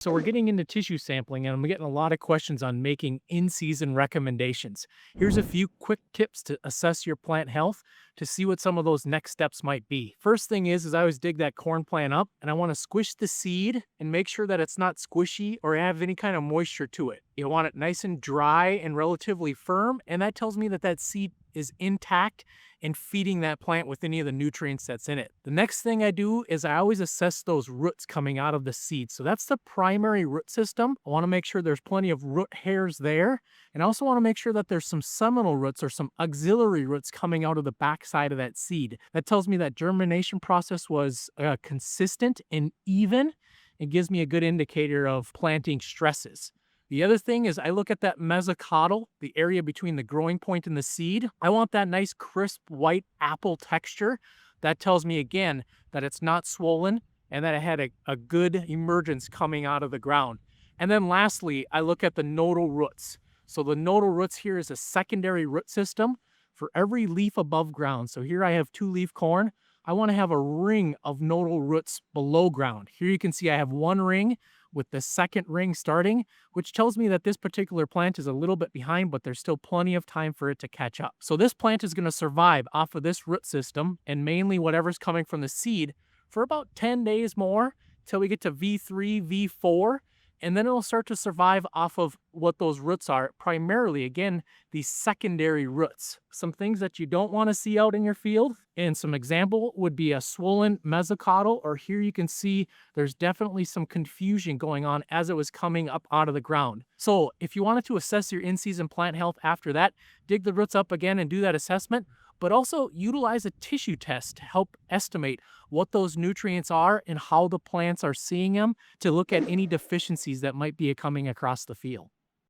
So we're getting into tissue sampling and I'm getting a lot of questions on making in-season recommendations. Here's a few quick tips to assess your plant health to see what some of those next steps might be. First thing is I always dig that corn plant up and I want to squish the seed and make sure that it's not squishy or have any kind of moisture to it. You want it nice and dry and relatively firm, and that tells me that that seed is intact and feeding that plant with any of the nutrients that's in it. The next thing I do is I always assess those roots coming out of the seed. So that's the primary root system. I want to make sure there's plenty of root hairs there. And I also want to make sure that there's some seminal roots or some auxiliary roots coming out of the backside of that seed. That tells me that germination process was consistent and even. It gives me a good indicator of planting stresses. The other thing is I look at that mesocotyl, the area between the growing point and the seed. I want that nice crisp white apple texture. That tells me again that it's not swollen and that it had a good emergence coming out of the ground. And then lastly, I look at the nodal roots. So the nodal roots here is a secondary root system for every leaf above ground. So here I have 2-leaf corn. I want to have a ring of nodal roots below ground. Here you can see I have one ring with the second ring starting, which tells me that this particular plant is a little bit behind, but there's still plenty of time for it to catch up. So this plant is going to survive off of this root system and mainly whatever's coming from the seed for about 10 days more till we get to V3, V4, and then it'll start to survive off of what those roots are, primarily, again, these secondary roots. Some things that you don't want to see out in your field, and some example would be a swollen mesocotyl, or here you can see there's definitely some confusion going on as it was coming up out of the ground. So if you wanted to assess your in-season plant health after that, dig the roots up again and do that assessment, but also utilize a tissue test to help estimate what those nutrients are and how the plants are seeing them to look at any deficiencies that might be coming across the field.